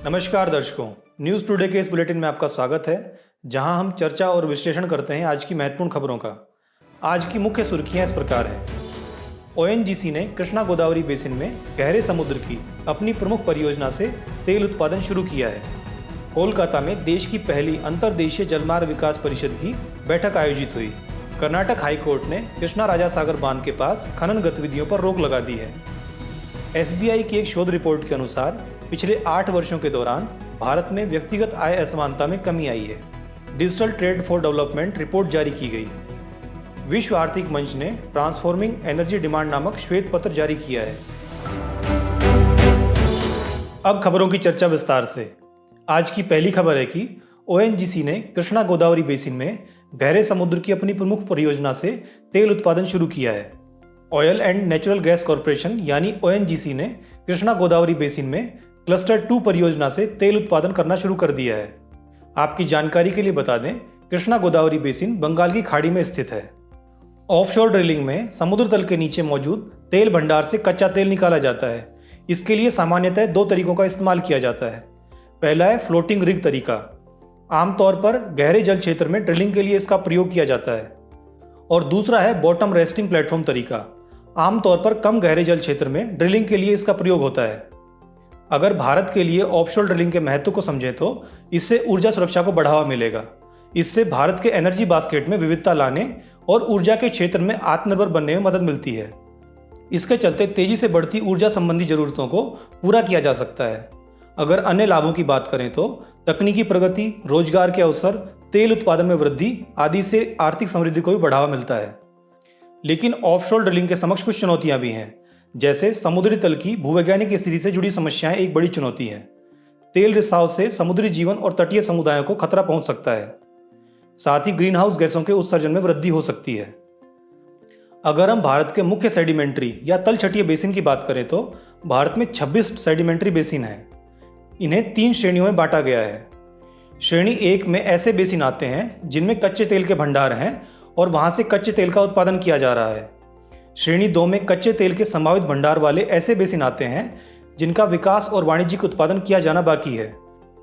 नमस्कार दर्शकों, news today के इस बुलेटिन में आपका स्वागत है, जहां हम चर्चा और विश्लेषण करते हैं आज की महत्वपूर्ण खबरों का। आज की मुख्य सुर्खियां इस प्रकार हैं। ओएनजीसी ने कृष्णा गोदावरी बेसिन में गहरे समुद्र की अपनी प्रमुख परियोजना से तेल उत्पादन शुरू किया है। कोलकाता में देश की पहली अंतर्देशीय जलमार्ग विकास परिषद की बैठक आयोजित हुई। कर्नाटक हाईकोर्ट ने कृष्णा राजा सागर बांध के पास खनन गतिविधियों पर रोक लगा दी है। एसबीआई की एक शोध रिपोर्ट के अनुसार पिछले 8 वर्षों के दौरान भारत में व्यक्तिगत आय असमानता में कमी आई है। Digital trade for development report जारी की गई। विश्व आर्थिक मंच ने ट्रांसफॉर्मिंग एनर्जी डिमांड नामक श्वेत पत्र जारी किया है। अब खबरों की चर्चा विस्तार से। आज की पहली खबर है कि ओएनजीसी ने कृष्णा गोदावरी बेसिन में गहरे समुद्र की अपनी प्रमुख परियोजना से तेल उत्पादन शुरू किया है। Oil and natural gas corporation यानी ओएनजीसी ने कृष्णा गोदावरी बेसिन में क्लस्टर 2 परियोजना से तेल उत्पादन करना शुरू कर दिया है। आपकी जानकारी के लिए बता दें, कृष्णा गोदावरी बेसिन बंगाल की खाड़ी में स्थित है। ऑफशोर ड्रिलिंग में समुद्र तल के नीचे मौजूद तेल भंडार से कच्चा तेल निकाला जाता है। इसके लिए सामान्यतः 2 तरीकों का इस्तेमाल किया जाता है। पहला है फ्लोटिंग रिग तरीका। आमतौर पर गहरे जल क्षेत्र में ड्रिलिंग के लिए इसका प्रयोग किया जाता है। और दूसरा है बॉटम रेस्टिंग प्लेटफॉर्म तरीका। आमतौर पर कम गहरे जल क्षेत्र में ड्रिलिंग के लिए इसका प्रयोग होता है। अगर भारत के लिए ऑफशोर ड्रिलिंग के महत्व को समझें तो इससे ऊर्जा सुरक्षा को बढ़ावा मिलेगा। इससे भारत के एनर्जी बास्केट में विविधता लाने और ऊर्जा के क्षेत्र में आत्मनिर्भर बनने में मदद मिलती है। इसके चलते तेजी से बढ़ती ऊर्जा संबंधी जरूरतों को पूरा किया जा सकता है। अगर अन्य लाभों की बात करें तो तकनीकी प्रगति, रोजगार के अवसर, तेल उत्पादन में वृद्धि आदि से आर्थिक समृद्धि को भी बढ़ावा मिलता है। लेकिन ऑफशोर ड्रिलिंग के समक्ष कुछ चुनौतियां भी हैं, जैसे समुद्री तल की भूवैज्ञानिक स्थिति से जुड़ी समस्याएं एक बड़ी चुनौती है। तेल रिसाव से समुद्री जीवन और तटीय समुदायों को खतरा पहुंच सकता है। साथ ही ग्रीन हाउस गैसों के उत्सर्जन में वृद्धि हो सकती है। अगर हम भारत के मुख्य सेडिमेंट्री या तलछटीय बेसिन की बात करें तो भारत में 26 सेडिमेंट्री बेसिन हैं। इन्हें 3 श्रेणियों में बांटा गया है। श्रेणी 1 में ऐसे बेसिन आते हैं जिनमें कच्चे तेल के भंडार हैं और वहां से कच्चे तेल का उत्पादन किया जा रहा है। श्रेणी 2 में कच्चे तेल के संभावित भंडार वाले ऐसे बेसिन आते हैं जिनका विकास और वाणिज्यिक उत्पादन किया जाना बाकी है।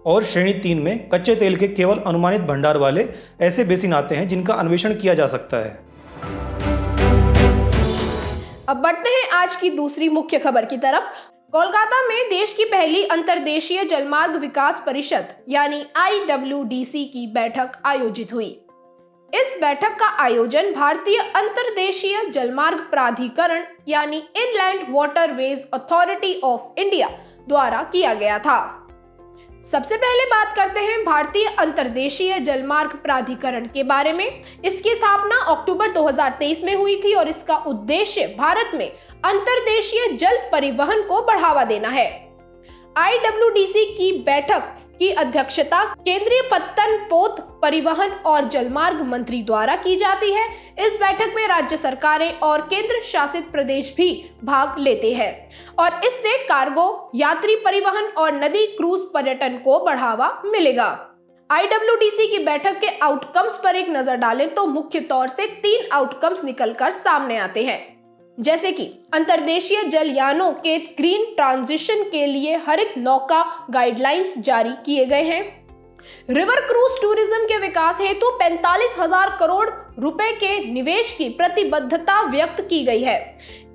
और श्रेणी 3 में कच्चे तेल के केवल अनुमानित भंडार वाले ऐसे बेसिन आते हैं जिनका अन्वेषण किया जा सकता है। अब बढ़ते हैं आज की दूसरी मुख्य खबर की तरफ। कोलकाता में देश की पहली अंतर्देशीय जलमार्ग विकास परिषद यानी IWDC की बैठक आयोजित हुई। इस बैठक का आयोजन भारतीय अंतर्देशीय जलमार्ग प्राधिकरण यानी inland waterways authority of India द्वारा किया गया था। सबसे पहले बात करते हैं भारतीय अंतर्देशीय जलमार्ग प्राधिकरण के बारे में। इसकी स्थापना अक्टूबर 2023 में हुई थी और इसका उद्देश्य भारत में अंतर्देशीय जल परिवहन को बढ़ावा देना है। IWDC की बैठक की अध्यक्षता केंद्रीय पत्तन पोत परिवहन और जलमार्ग मंत्री द्वारा की जाती है। इस बैठक में राज्य सरकारें और केंद्र शासित प्रदेश भी भाग लेते हैं और इससे कार्गो, यात्री परिवहन और नदी क्रूज पर्यटन को बढ़ावा मिलेगा। IWDC की बैठक के आउटकम्स पर एक नजर डालें तो मुख्य तौर से 3 आउटकम्स निकलकर सामने आते हैं, जैसे कि अंतर्देशीय जलयानों के ग्रीन ट्रांजिशन के लिए हरित नौका गाइडलाइंस जारी किए गए हैं। रिवर क्रूज टूरिज्म के विकास हेतु 45,000 करोड़ रुपए के निवेश की प्रतिबद्धता व्यक्त की गई है।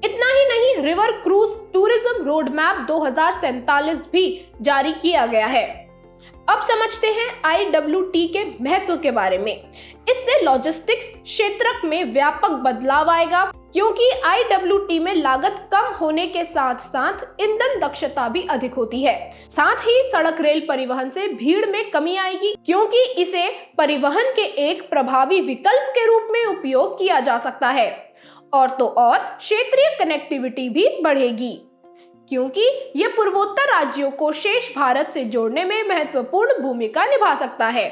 इतना ही नहीं, river cruise tourism road map 2047 भी जारी किया गया है। अब समझते हैं IWT के महत्व के बारे में। इससे लॉजिस्टिक्स क्षेत्र में व्यापक बदलाव आएगा, क्योंकि IWT में लागत कम होने के साथ साथ ईंधन दक्षता भी अधिक होती है। साथ ही सड़क रेल परिवहन से भीड़ में कमी आएगी, क्योंकि इसे परिवहन के एक प्रभावी विकल्प के रूप में उपयोग किया जा सकता है। और तो और क्षेत्रीय कनेक्टिविटी भी बढ़ेगी, क्योंकि ये पूर्वोत्तर राज्यों को शेष भारत से जोड़ने में महत्वपूर्ण भूमिका निभा सकता है।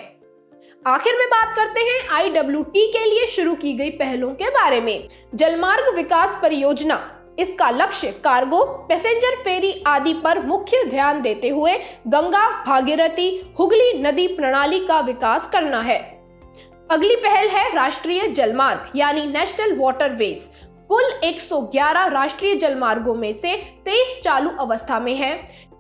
आखिर में बात करते हैं IWT के लिए शुरू की गई पहलों के बारे में। जलमार्ग विकास परियोजना, इसका लक्ष्य कार्गो, पैसेंजर फेरी आदि पर मुख्य ध्यान देते हुए गंगा, भागीरथी, हुगली नदी प्रणाली का विकास करना है। अगली पहल है राष्ट्रीय जलमार्ग यानी नेशनल वाटरवेज। कुल 111 राष्ट्रीय जलमार्गों में से 23 चालू अवस्था में हैं।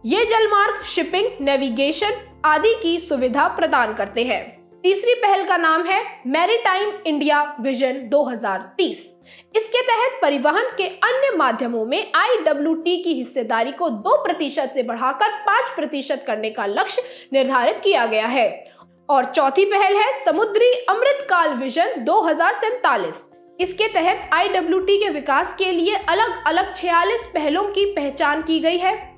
ये जलमार्ग शिपिंग, नेविगेशन आदि की सुविधा प्रदान करते हैं। तीसरी पहल का नाम है मैरीटाइम इंडिया विजन 2030। इसके तहत परिवहन के अन्य माध्यमों में IWT की हिस्सेदारी को 2% से बढ़ाकर 5% करने का लक्ष्य निर्धारित किया गया है। और चौथी पहल है समुद्री अमृतकाल विजन 2047। इसके तहत IWT के विकास के लिए अलग अलग 46 पहलों की पहचान की गई है।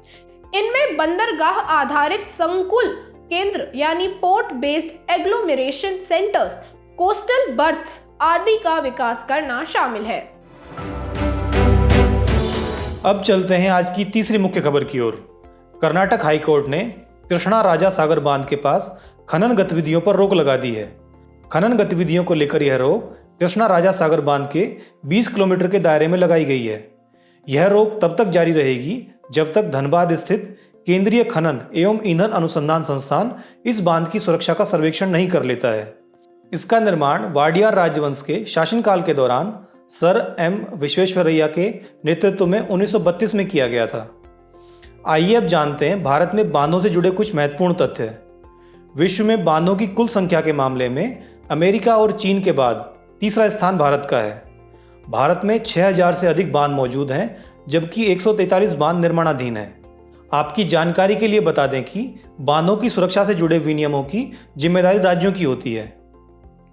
इनमें बंदरगाह आधारित संकुल केंद्र यानी port based agglomeration centres, coastal berths आदि का विकास करना शामिल है। अब चलते हैं आज की तीसरी मुख्य खबर की ओर। कर्नाटक हाईकोर्ट ने कृष्णा राजा सागर बांध के पास खनन गतिविधियों पर रोक लगा दी है। खनन गतिविधियों को लेकर यह रोक कृष्णा राजा सागर बांध के 20 किलोमीटर के दायरे में लगाई गई है। यह रोक तब तक जारी रहेगी जब तक धनबाद स्थित केंद्रीय खनन एवं ईंधन अनुसंधान संस्थान इस बांध की सुरक्षा का सर्वेक्षण नहीं कर लेता है। इसका निर्माण वाडियार राजवंश के शासनकाल के दौरान सर M विश्वेश्वरैया के नेतृत्व में 1932 में किया गया था। आइए अब जानते हैं भारत में बांधों से जुड़े कुछ महत्वपूर्ण तथ्य। विश्व में बांधों की कुल संख्या के मामले में अमेरिका और चीन के बाद तीसरा स्थान भारत का है। भारत में 6000 से अधिक बांध मौजूद हैं, जबकि 143 बांध निर्माणाधीन हैं। आपकी जानकारी के लिए बता दें कि बांधों की सुरक्षा से जुड़े विनियमों की जिम्मेदारी राज्यों की होती है।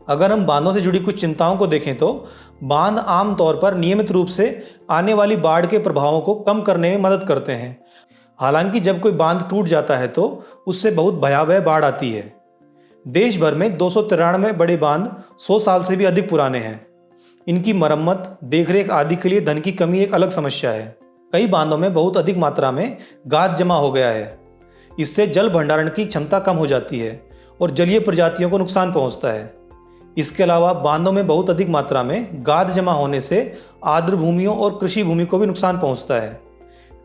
अगर हम बांधों से जुड़ी कुछ चिंताओं को देखें तो बांध आमतौर पर नियमित रूप से आने वाली बाढ़ के प्रभावों को कम करने में मदद करते हैं। हालांकि जब कोई बांध टूट जाता है तो उससे बहुत भयावह बाढ़ आती है। देश भर में 293 बड़े बांध 100 साल से भी अधिक पुराने हैं। इनकी मरम्मत, देखरेख आदि के लिए धन की कमी एक अलग समस्या है। कई बांधों में बहुत अधिक मात्रा में गाद जमा हो गया है। इससे जल भंडारण की क्षमता कम हो जाती है और जलीय प्रजातियों को नुकसान पहुंचता है। इसके अलावा बांधों में बहुत अधिक मात्रा में गाद जमा होने से आर्द्र भूमियों और कृषि भूमि को भी नुकसान पहुंचता है।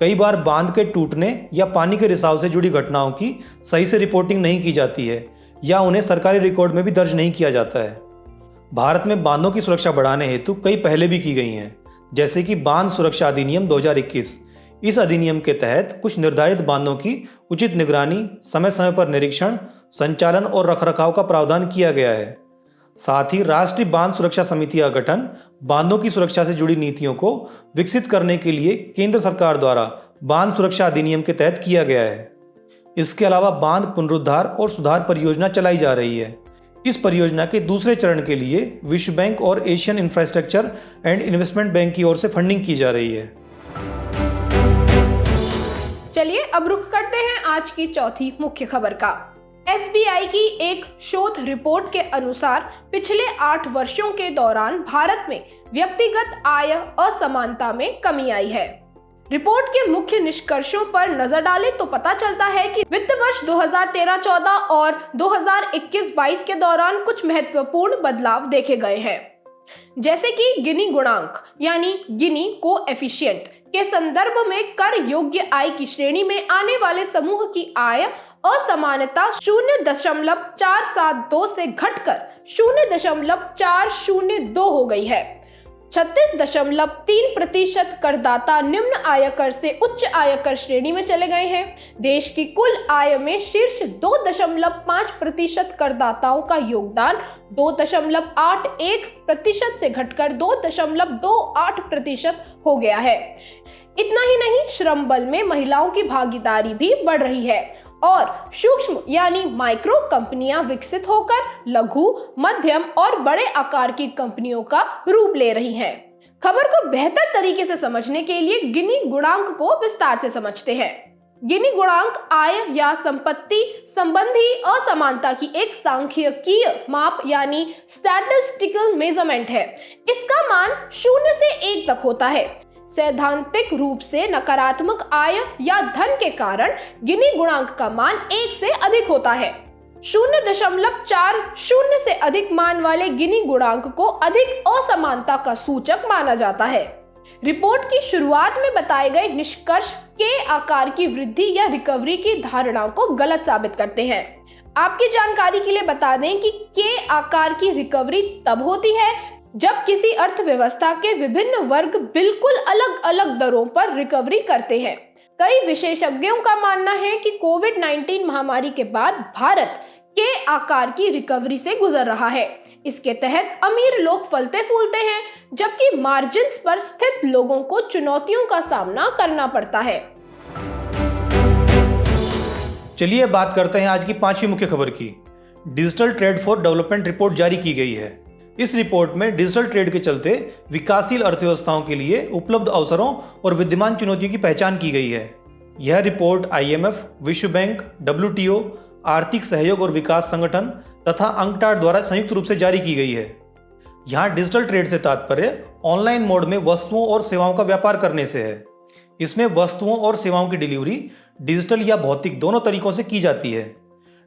कई बार बांध के टूटने या पानी के रिसाव से जुड़ी घटनाओं की सही से रिपोर्टिंग नहीं की जाती है या उन्हें सरकारी रिकॉर्ड में भी दर्ज नहीं किया जाता है। भारत में बांधों की सुरक्षा बढ़ाने हेतु कई पहलें भी की गई हैं, जैसे कि बांध सुरक्षा अधिनियम 2021। इस अधिनियम के तहत कुछ निर्धारित बांधों की उचित निगरानी, समय समय पर निरीक्षण, संचालन और रखरखाव का प्रावधान किया गया है। साथ ही राष्ट्रीय बांध सुरक्षा समिति का गठन बांधों की सुरक्षा से जुड़ी नीतियों को विकसित करने के लिए केंद्र सरकार द्वारा बांध सुरक्षा अधिनियम के तहत किया गया है। इसके अलावा बांध पुनरुद्धार और सुधार परियोजना चलाई जा रही है। इस परियोजना के दूसरे चरण के लिए विश्व बैंक और Asian infrastructure and investment bank की ओर से फंडिंग की जा रही है। चलिए अब रुख करते हैं आज की चौथी मुख्य खबर का। SBI की एक शोध रिपोर्ट के अनुसार पिछले 8 वर्षों के दौरान भारत में व्यक्तिगत आय असमानता में कमी आई है। रिपोर्ट के मुख्य निष्कर्षों पर नजर डालें तो पता चलता है कि वित्त वर्ष 2013-14 और 2021-22 के दौरान कुछ महत्वपूर्ण बदलाव देखे गए हैं, जैसे कि गिनी गुणांक यानी गिनी कोएफिशिएंट के संदर्भ में कर योग्य आय की श्रेणी में आने वाले समूह की आय असमानता 0.472 से घटकर 0.402 हो गई है। 36.3% करदाता निम्न आयकर से उच्च आयकर श्रेणी में चले गए हैं। देश की कुल आय में शीर्ष 2.5% करदाताओं का योगदान 2.81% से घटकर 2.28% हो गया है। इतना ही नहीं, श्रम बल में महिलाओं की भागीदारी भी बढ़ रही है और सूक्ष्म यानी माइक्रो कंपनियां विकसित होकर लघु, मध्यम और बड़े आकार की कंपनियों का रूप ले रही हैं। खबर को बेहतर तरीके से समझने के लिए गिनी गुणांक को विस्तार से समझते हैं। गिनी गुणांक आय या संपत्ति संबंधी असमानता की एक सांख्यिकीय माप यानी स्टैटिस्टिकल मेजरमेंट है। इसका मान 0 से 1 तक होता है। सैद्धांतिक रूप से नकारात्मक आय या धन के कारण गिनी गुणांक का मान 1 से अधिक होता है। 0.40 से अधिक मान वाले गिनी गुणांक को अधिक असमानता का सूचक माना जाता है। रिपोर्ट की शुरुआत में बताए गए निष्कर्ष के आकार की वृद्धि या रिकवरी की धारणाओं को गलत साबित करते हैं। आपकी जानकारी के लिए बता दें कि के आकार की रिकवरी तब होती है जब किसी अर्थव्यवस्था के विभिन्न वर्ग बिल्कुल अलग अलग दरों पर रिकवरी करते हैं। कई विशेषज्ञों का मानना है कि कोविड-19 महामारी के बाद भारत के आकार की रिकवरी से गुजर रहा है। इसके तहत अमीर लोग फलते फूलते हैं, जबकि मार्जिन्स पर स्थित लोगों को चुनौतियों का सामना करना पड़ता है। चलिए अब बात करते हैं आज की पांचवी मुख्य खबर की। Digital trade for development report जारी की गई है। इस रिपोर्ट में डिजिटल ट्रेड के चलते विकासशील अर्थव्यवस्थाओं के लिए उपलब्ध अवसरों और विद्यमान चुनौतियों की पहचान की गई है। यह रिपोर्ट IMF, विश्व बैंक, WTO, आर्थिक सहयोग और विकास संगठन तथा अंकटाड द्वारा संयुक्त रूप से जारी की गई है। यहाँ डिजिटल ट्रेड से तात्पर्य ऑनलाइन मोड में वस्तुओं और सेवाओं का व्यापार करने से है। इसमें वस्तुओं और सेवाओं की डिलीवरी डिजिटल या भौतिक दोनों तरीकों से की जाती है।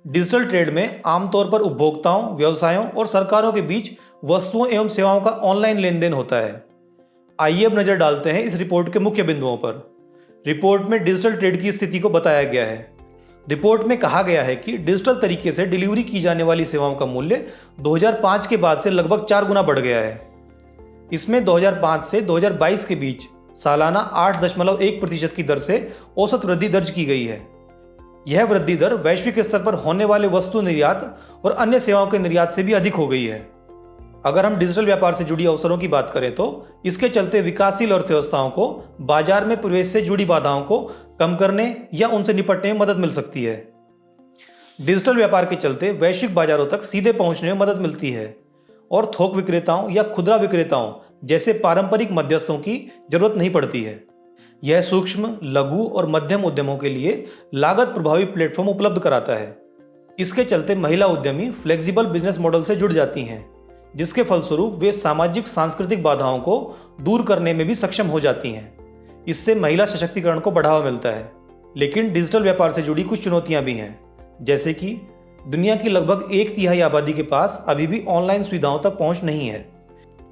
डिजिटल ट्रेड में आमतौर पर उपभोक्ताओं, व्यवसायों और सरकारों के बीच वस्तुओं एवं सेवाओं का ऑनलाइन लेन देन होता है। आइए अब नजर डालते हैं इस रिपोर्ट के मुख्य बिंदुओं पर। रिपोर्ट में डिजिटल ट्रेड की स्थिति को बताया गया है। रिपोर्ट में कहा गया है कि डिजिटल तरीके से डिलीवरी की जाने वाली सेवाओं का मूल्य 2005 के बाद से लगभग 4 गुना बढ़ गया है। इसमें 2005 से 2022 के बीच सालाना 8.1% की दर से औसत वृद्धि दर्ज की गई है। यह वृद्धि दर वैश्विक स्तर पर होने वाले वस्तु निर्यात और अन्य सेवाओं के निर्यात से भी अधिक हो गई है। अगर हम डिजिटल व्यापार से जुड़ी अवसरों की बात करें तो इसके चलते विकासशील अर्थव्यवस्थाओं को बाजार में प्रवेश से जुड़ी बाधाओं को कम करने या उनसे निपटने में मदद मिल सकती है। डिजिटल व्यापार के चलते वैश्विक बाजारों तक सीधे पहुंचने में मदद मिलती है और थोक विक्रेताओं या खुदरा विक्रेताओं जैसे पारंपरिक मध्यस्थों की जरूरत नहीं पड़ती है। यह सूक्ष्म, लघु और मध्यम उद्यमों के लिए लागत प्रभावी प्लेटफॉर्म उपलब्ध कराता है। इसके चलते महिला उद्यमी फ्लेक्सिबल बिजनेस मॉडल से जुड़ जाती हैं, जिसके फलस्वरूप वे सामाजिक सांस्कृतिक बाधाओं को दूर करने में भी सक्षम हो जाती हैं। इससे महिला सशक्तिकरण को बढ़ावा मिलता है। लेकिन डिजिटल व्यापार से जुड़ी कुछ चुनौतियां भी हैं, जैसे कि दुनिया की लगभग 1/3 आबादी के पास अभी भी ऑनलाइन सुविधाओं तक पहुंच नहीं है।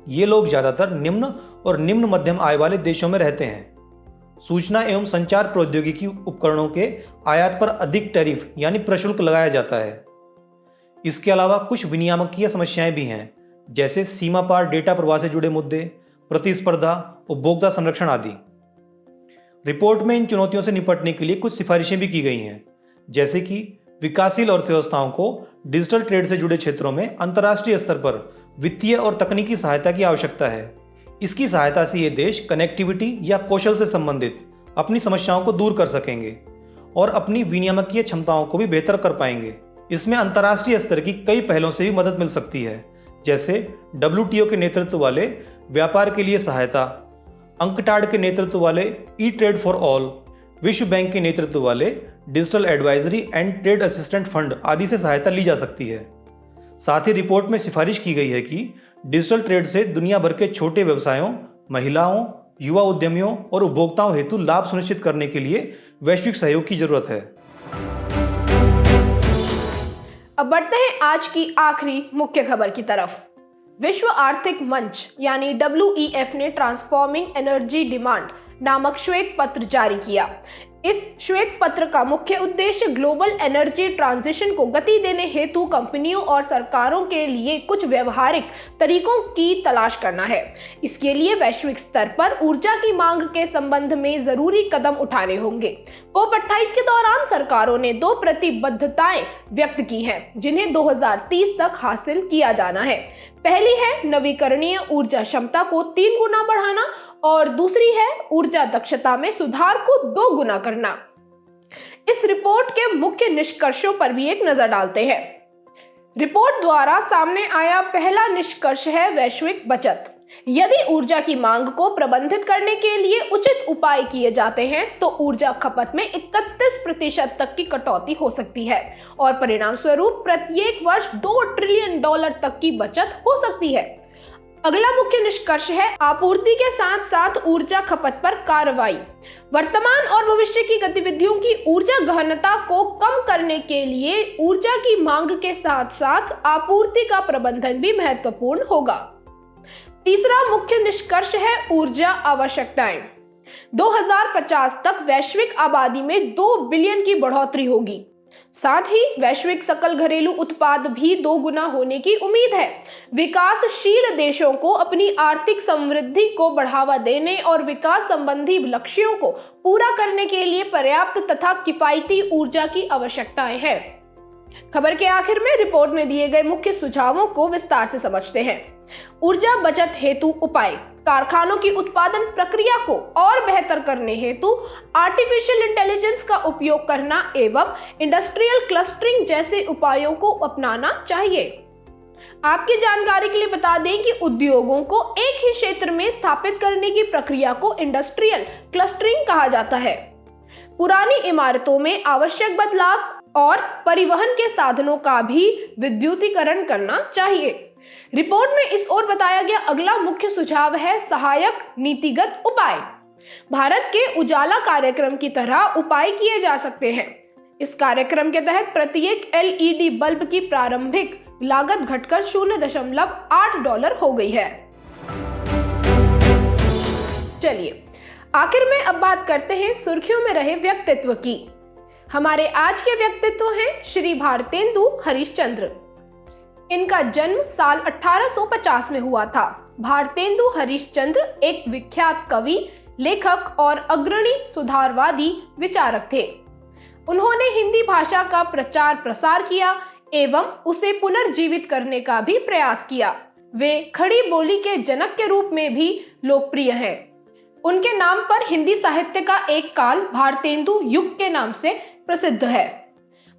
ये लोग ज़्यादातर निम्न और निम्न मध्यम आय वाले देशों में रहते हैं। सूचना एवं संचार प्रौद्योगिकी उपकरणों के आयात पर अधिक टैरिफ यानी प्रशुल्क लगाया जाता है। इसके अलावा कुछ विनियामकीय समस्याएं भी हैं, जैसे सीमा पार डेटा प्रवाह से जुड़े मुद्दे, प्रतिस्पर्धा, उपभोक्ता संरक्षण आदि। रिपोर्ट में इन चुनौतियों से निपटने के लिए कुछ सिफारिशें भी की गई हैं, जैसे कि विकासशील अर्थव्यवस्थाओं को डिजिटल ट्रेड से जुड़े क्षेत्रों में अंतर्राष्ट्रीय स्तर पर वित्तीय और तकनीकी सहायता की आवश्यकता है। इसकी सहायता से ये देश कनेक्टिविटी या कौशल से संबंधित अपनी समस्याओं को दूर कर सकेंगे और अपनी विनियामकीय क्षमताओं को भी बेहतर कर पाएंगे। इसमें अंतर्राष्ट्रीय स्तर की कई पहलों से भी मदद मिल सकती है, जैसे WTO के नेतृत्व वाले व्यापार के लिए सहायता, अंकटाड के नेतृत्व वाले ई-ट्रेड फॉर ऑल, विश्व बैंक के नेतृत्व वाले digital advisory and trade assistant fund आदि से सहायता ली जा सकती है। साथ ही रिपोर्ट में सिफारिश की गई है कि डिजिटल ट्रेड से दुनिया भर के छोटे व्यवसायों, महिलाओं, युवा उद्यमियों और उपभोक्ताओं हेतु लाभ सुनिश्चित करने के लिए वैश्विक सहयोग की जरूरत है। अब बढ़ते हैं आज की आखिरी मुख्य खबर की तरफ। विश्व आर्थिक मंच यानी WEF ने ट्रांसफॉर्मिंग एनर्जी डिमांड नामक श्वेत पत्र जारी किया। इस श्वेत पत्र का मुख्य उद्देश्य ग्लोबल एनर्जी ट्रांजिशन को गति देने हेतु कंपनियों और सरकारों के लिए कुछ व्यवहारिक तरीकों की तलाश करना है। इसके लिए वैश्विक स्तर पर ऊर्जा की मांग के संबंध में जरूरी कदम उठाने होंगे। COP28 के दौरान सरकारों ने 2 प्रतिबद्धताएं व्यक्त की हैं, जिन्हें 2030 तक हासिल किया जाना है। पहली है नवीकरणीय ऊर्जा क्षमता को 3 गुना बढ़ाना और दूसरी है ऊर्जा दक्षता में सुधार को 2 गुना करना। इस रिपोर्ट के मुख्य निष्कर्षों पर भी एक नजर डालते हैं। रिपोर्ट द्वारा सामने आया पहला निष्कर्ष है वैश्विक बचत। यदि ऊर्जा की मांग को प्रबंधित करने के लिए उचित उपाय किए जाते हैं तो ऊर्जा खपत में 31% तक की कटौती हो सकती है और परिणाम स्वरूप प्रत्येक वर्ष $2 ट्रिलियन तक की बचत हो सकती है। अगला मुख्य निष्कर्ष है आपूर्ति के साथ साथ ऊर्जा खपत पर कार्रवाई। वर्तमान और भविष्य की गतिविधियों की ऊर्जा गहनता को कम करने के लिए ऊर्जा की मांग के साथ साथ आपूर्ति का प्रबंधन भी महत्वपूर्ण होगा। तीसरा मुख्य निष्कर्ष है ऊर्जा आवश्यकताएं। 2050 तक वैश्विक आबादी में 2 बिलियन की बढ़ोतरी होगी। साथ ही वैश्विक सकल घरेलू उत्पाद भी 2 गुना होने की उम्मीद है। विकासशील देशों को अपनी आर्थिक समृद्धि को बढ़ावा देने और विकास संबंधी लक्ष्यों को पूरा करने के लिए पर्याप्त तथा किफायती ऊर्जा की आवश्यकताएं हैं। खबर के आखिर में रिपोर्ट में दिए गए मुख्य सुझावों को विस्तार से समझते हैं। ऊर्जा बचत हेतु उपाय। कारखानों की उत्पादन प्रक्रिया को और बेहतर करने हेतु आर्टिफिशियल इंटेलिजेंस का उपयोग करना एवं इंडस्ट्रियल क्लस्टरिंग जैसे उपायों को अपनाना चाहिए। आपकी जानकारी के लिए बता दें कि उद्योगों को एक ही क्षेत्र में स्थापित करने की प्रक्रिया को इंडस्ट्रियल क्लस्टरिंग कहा जाता है। पुरानी इमारतों में आवश्यक बदलाव और परिवहन के साधनों का भी विद्युतीकरण करना चाहिए। रिपोर्ट में इस ओर बताया गया अगला मुख्य सुझाव है सहायक नीतिगत उपाय। भारत के उजाला कार्यक्रम की तरह उपाय किए जा सकते हैं। इस कार्यक्रम के तहत प्रत्येक एलईडी बल्ब की प्रारंभिक लागत घटकर $0.8 हो गई है। चलिए आखिर में अब बात करते हैं सुर्खियों में रहे व्यक्तित्व की। हमारे आज के व्यक्तित्व हैं श्री भारतेंदु हरिश्चंद्र। इनका जन्म साल 1850 में हुआ था। भारतेंदु हरिश्चंद्र एक विख्यात कवि, लेखक और अग्रणी सुधारवादी विचारक थे। उन्होंने हिंदी भाषा का प्रचार प्रसार किया एवं उसे पुनर्जीवित करने का भी प्रयास किया। वे खड़ी बोली के जनक के रूप में भी लोकप्रिय हैं। उनके नाम पर हिंदी साहित्य का एक काल भारतेंदु युग के नाम से प्रसिद्ध है।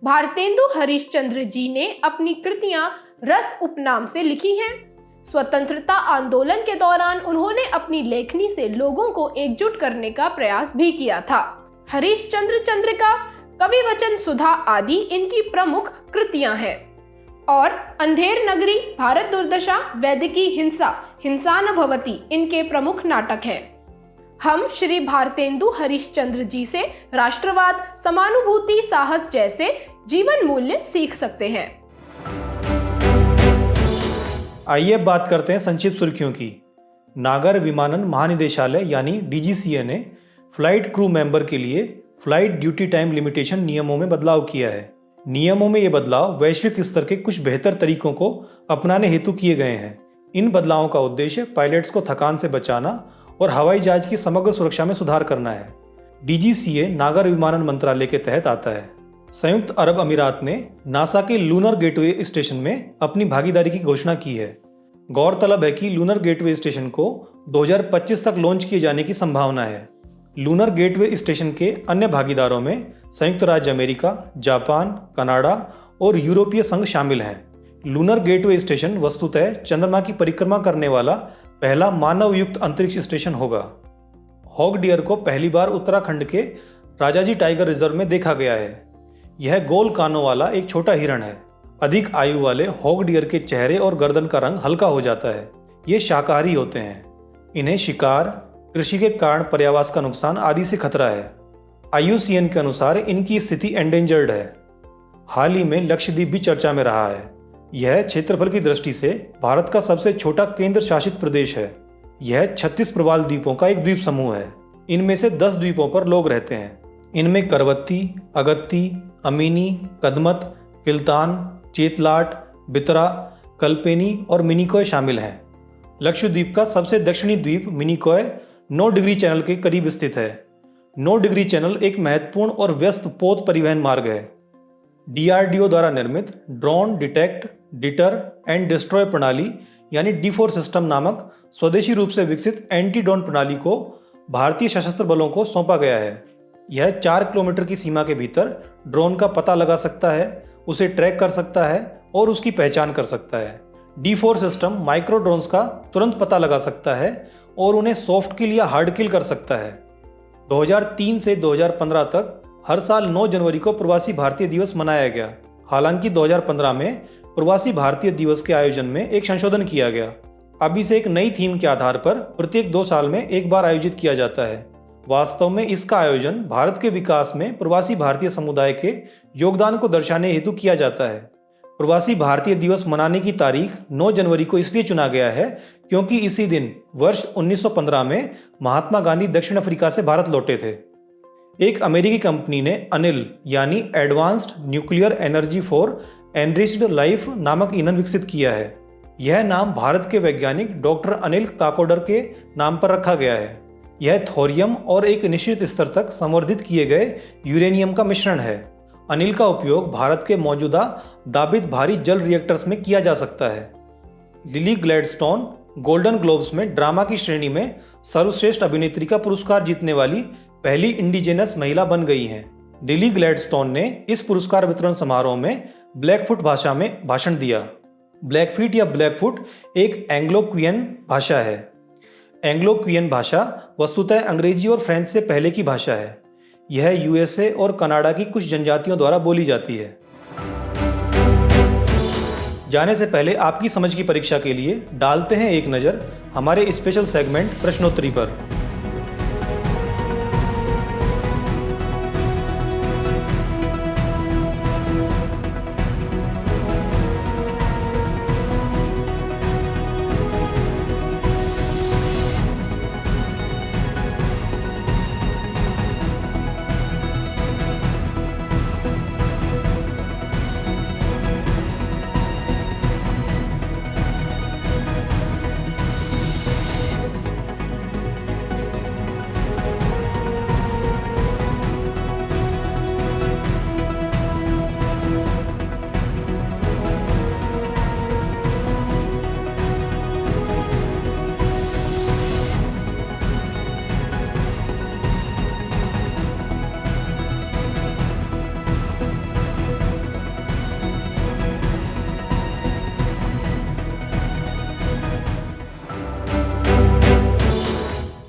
भारतेंदु हरिश्चंद्र जी ने अपनी कृतियां रस उपनाम से लिखी हैं। स्वतंत्रता आंदोलन के दौरान उन्होंने अपनी लेखनी से लोगों को एकजुट करने का प्रयास भी किया था। हरिश्चंद्र चंद्रिका, कवि वचन सुधा आदि इनकी प्रमुख कृतियां हैं और अंधेर नगरी, भारत दुर्दशा, वैदिकी हिंसा, हिंसा न भवति इनके प्रमुख नाटक हैं। हम श्री भारतेंदु हरिश्चंद्र जी से राष्ट्रवाद, समानुभूति, साहस जैसे जीवन मूल्य सीख सकते हैं। आइए अब बात करते हैं संक्षिप्त सुर्खियों की। नागर विमानन महानिदेशालय यानी डीजीसीए ने फ्लाइट क्रू मेंबर के लिए फ्लाइट ड्यूटी टाइम लिमिटेशन नियमों में बदलाव किया है। नियमों में ये बदलाव वैश्विक स्तर के कुछ बेहतर तरीकों को अपनाने हेतु किए गए हैं। इन बदलावों का उद्देश्य पायलट्स को थकान से बचाना और हवाई जहाज की समग्र सुरक्षा में सुधार करना है। डीजीसीए नागर विमानन मंत्रालय के तहत आता है। संयुक्त अरब अमीरात ने नासा के लूनर गेटवे स्टेशन में अपनी भागीदारी की घोषणा की है। गौरतलब है कि लूनर गेटवे स्टेशन को 2025 तक लॉन्च किए जाने की संभावना है। लूनर गेटवे स्टेशन के अन्य भागीदारों में संयुक्त राज्य अमेरिका, जापान, कनाडा और यूरोपीय संघ शामिल हैं। लूनर गेटवे स्टेशन वस्तुतः चंद्रमा की परिक्रमा करने वाला पहला मानव युक्त अंतरिक्ष स्टेशन होगा। हॉग डियर को पहली बार उत्तराखंड के राजाजी टाइगर रिजर्व में देखा गया है। यह गोल कानों वाला एक छोटा हिरण है। अधिक आयु वाले हॉग डियर के चेहरे और गर्दन का रंग हल्का हो जाता है। ये शाकाहारी होते हैं। इन्हें शिकार, कृषि के कारण पर्यावास का नुकसान आदि से खतरा है। IUCN के अनुसार इनकी स्थिति एंडेंजर्ड है। हाल ही में लक्षद्वीप भी चर्चा में रहा है। यह क्षेत्रफल की दृष्टि से भारत का सबसे छोटा केंद्र शासित प्रदेश है। यह 36 प्रवाल द्वीपों का एक द्वीप समूह है। इनमें से 10 द्वीपों पर लोग रहते हैं। इनमें करवत्ती, अगत्ती, अमीनी, कदमत, किल्तान, चेतलाट, बितरा, कल्पेनी और मिनिकॉय शामिल हैं। लक्षद्वीप का सबसे दक्षिणी द्वीप मिनिकॉय 9 डिग्री चैनल के करीब स्थित है। 9 डिग्री चैनल एक महत्वपूर्ण और व्यस्त पोत परिवहन मार्ग है। DRDO द्वारा निर्मित drone detect, deter and destroy प्रणाली यानी D4 सिस्टम नामक स्वदेशी रूप से विकसित एंटी ड्रोन प्रणाली को भारतीय सशस्त्र बलों को सौंपा गया है। यह 4 किलोमीटर की सीमा के भीतर ड्रोन का पता लगा सकता है, उसे ट्रैक कर सकता है और उसकी पहचान कर सकता है। D4 सिस्टम माइक्रो ड्रोन्स का तुरंत पता लगा सकता है और उन्हें सॉफ्ट किल या हार्ड किल कर सकता है। 2003 से 2015 तक हर साल 9 जनवरी को प्रवासी भारतीय दिवस मनाया गया। हालांकि 2015 में प्रवासी भारतीय दिवस के आयोजन में एक संशोधन किया गया। अब इसे एक नई थीम के आधार पर प्रत्येक 2 साल में एक बार आयोजित किया जाता है। वास्तव में इसका आयोजन भारत के विकास में प्रवासी भारतीय समुदाय के योगदान को दर्शाने हेतु किया जाता है। प्रवासी भारतीय दिवस मनाने की तारीख 9 जनवरी को इसलिए चुना गया है क्योंकि इसी दिन वर्ष 1915 में महात्मा गांधी दक्षिण अफ्रीका से भारत लौटे थे। एक अमेरिकी कंपनी ने अनिल यानी advanced nuclear energy for enriched life नामक ईंधन विकसित किया है। यह नाम भारत के वैज्ञानिक डॉक्टर अनिल काकोडकर के नाम पर रखा गया है। यह थोरियम और एक निश्चित स्तर तक संवर्धित किए गए यूरेनियम का मिश्रण है। अनिल का उपयोग भारत के मौजूदा दाबित भारी जल रिएक्टर्स में किया जा सकता है। लिली ग्लैडस्टोन गोल्डन ग्लोब्स में ड्रामा की श्रेणी में सर्वश्रेष्ठ अभिनेत्री का पुरस्कार जीतने वाली पहली इंडिजिनस महिला बन गई हैं। लिली ग्लैडस्टोन ने इस पुरस्कार वितरण समारोह में ब्लैकफुट भाषा में भाषण दिया। ब्लैकफीट या ब्लैकफुट एक एंग्लो क्वियन भाषा है। एंग्लो क्वियन भाषा वस्तुतः अंग्रेजी और फ्रेंच से पहले की भाषा है। यह यूएसए और कनाडा की कुछ जनजातियों द्वारा बोली जाती है। जाने से पहले आपकी समझ की परीक्षा के लिए डालते हैं एक नज़र हमारे स्पेशल सेगमेंट प्रश्नोत्तरी पर।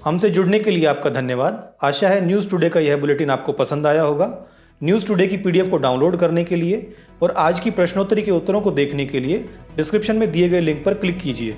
हमसे जुड़ने के लिए आपका धन्यवाद। आशा है न्यूज़ टुडे का यह बुलेटिन आपको पसंद आया होगा। न्यूज़ टुडे की पीडीएफ को डाउनलोड करने के लिए और आज की प्रश्नोत्तरी के उत्तरों को देखने के लिए डिस्क्रिप्शन में दिए गए लिंक पर क्लिक कीजिए।